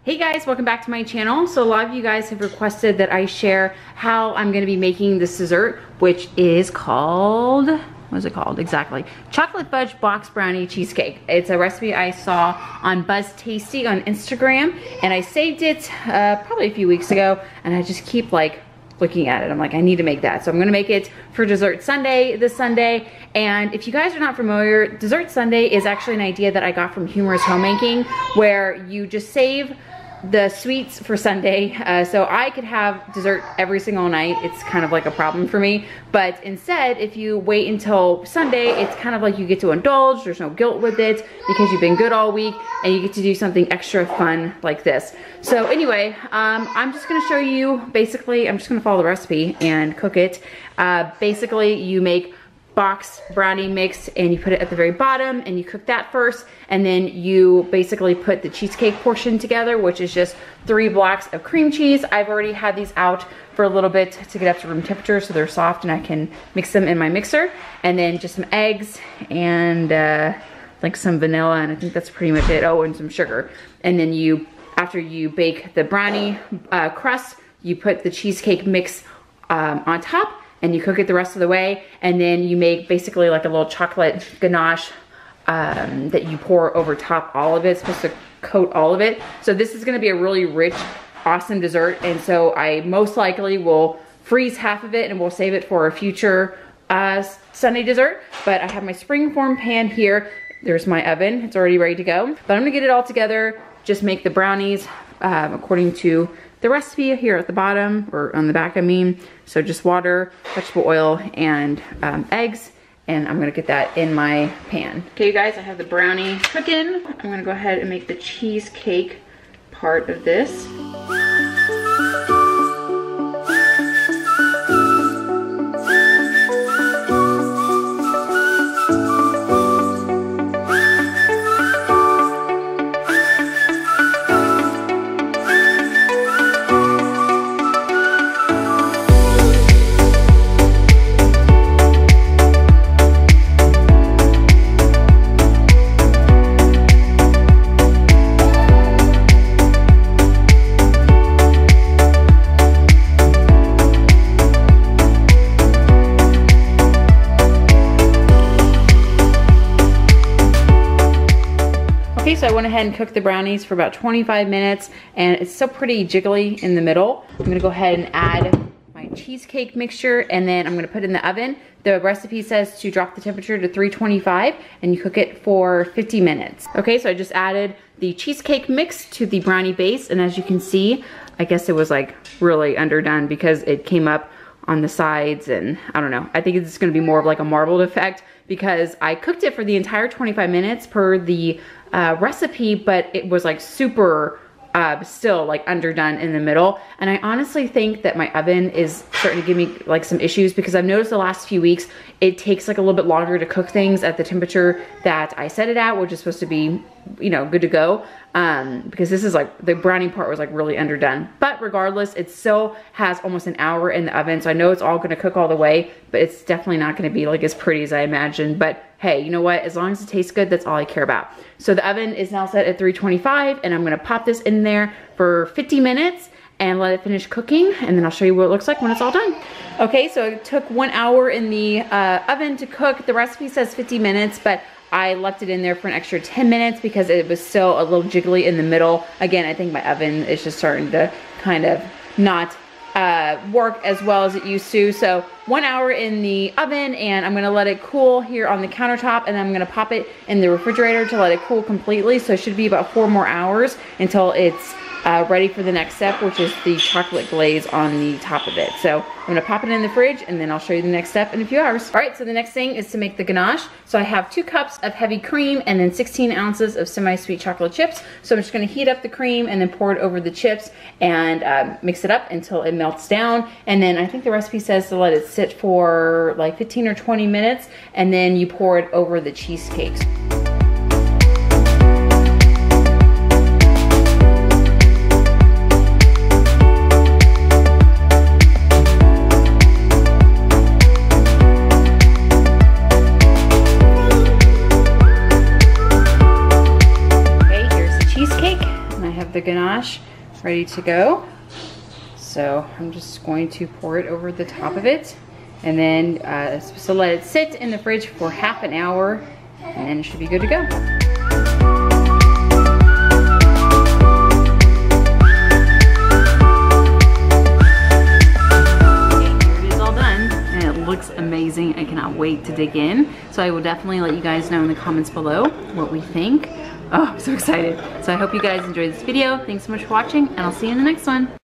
Hey guys, welcome back to my channel. So a lot of you guys have requested that I share how I'm gonna be making this dessert, which is called, what is it called exactly? Chocolate Fudge Box Brownie Cheesecake. It's a recipe I saw on Buzz Tasty on Instagram, and I saved it probably a few weeks ago, and I just keep like looking at it. I'm like, I need to make that. So I'm gonna make it for Dessert Sunday this Sunday. And if you guys are not familiar, Dessert Sunday is actually an idea that I got from Humorous Homemaking, where you just save the sweets for Sunday. So I could have dessert every single night. It's kind of like a problem for me. But instead, if you wait until Sunday, it's kind of like you get to indulge. There's no guilt with it because you've been good all week and you get to do something extra fun like this. So anyway, I'm just gonna show you, basically, I'm just gonna follow the recipe and cook it. Basically, you make box brownie mix and you put it at the very bottom and you cook that first, and then you basically put the cheesecake portion together, which is just 3 blocks of cream cheese. I've already had these out for a little bit to get up to room temperature so they're soft and I can mix them in my mixer, and then just some eggs and like some vanilla, and I think that's pretty much it. Oh, and some sugar. And then you, after you bake the brownie crust, you put the cheesecake mix on top and you cook it the rest of the way, and then you make basically like a little chocolate ganache that you pour over top all of it. It's supposed to coat all of it. So this is gonna be a really rich, awesome dessert, and so I most likely will freeze half of it and we'll save it for a future Sunday dessert. But I have my springform pan here. There's my oven, it's already ready to go. But I'm gonna get it all together, just make the brownies according to the recipe here at the bottom, or on the back I mean. So just water, vegetable oil, and eggs, and I'm gonna get that in my pan. Okay you guys, I have the brownie cooking. I'm gonna go ahead and make the cheesecake part of this. Okay, so I went ahead and cooked the brownies for about 25 minutes, and it's still pretty jiggly in the middle. I'm gonna go ahead and add my cheesecake mixture, and then I'm gonna put it in the oven. The recipe says to drop the temperature to 325, and you cook it for 50 minutes. Okay, so I just added the cheesecake mix to the brownie base, and as you can see, I guess it was like really underdone because it came up on the sides, and I don't know. I think it's gonna be more of like a marbled effect because I cooked it for the entire 25 minutes per the recipe, but it was like super still like underdone in the middle. And I honestly think that my oven is starting to give me like some issues, because I've noticed the last few weeks it takes like a little bit longer to cook things at the temperature that I set it at, which is supposed to be, you know, good to go. Because this is like, the brownie part was like really underdone. But regardless, it still has almost an hour in the oven, so I know it's all gonna cook all the way, but it's definitely not gonna be like as pretty as I imagined. But hey, you know what? As long as it tastes good, that's all I care about. So the oven is now set at 325, and I'm gonna pop this in there for 50 minutes and let it finish cooking, and then I'll show you what it looks like when it's all done. Okay, so it took 1 hour in the oven to cook. The recipe says 50 minutes, but I left it in there for an extra 10 minutes because it was still a little jiggly in the middle. Again, I think my oven is just starting to kind of not work as well as it used to. So 1 hour in the oven, and I'm gonna let it cool here on the countertop, and then I'm gonna pop it in the refrigerator to let it cool completely. So it should be about 4 more hours until it's ready for the next step, which is the chocolate glaze on the top of it. So I'm gonna pop it in the fridge, and then I'll show you the next step in a few hours. All right, so the next thing is to make the ganache. So I have 2 cups of heavy cream and then 16 ounces of semi-sweet chocolate chips. So I'm just gonna heat up the cream and then pour it over the chips and mix it up until it melts down. And then I think the recipe says to let it sit for like 15 or 20 minutes, and then you pour it over the cheesecakes. the ganache ganache ready to go. So I'm just going to pour it over the top of it, and then so let it sit in the fridge for half an hour, and then it should be good to go. Looks amazing. I cannot wait to dig in. So I will definitely let you guys know in the comments below what we think. Oh, I'm so excited. So I hope you guys enjoyed this video. Thanks so much for watching, and I'll see you in the next one.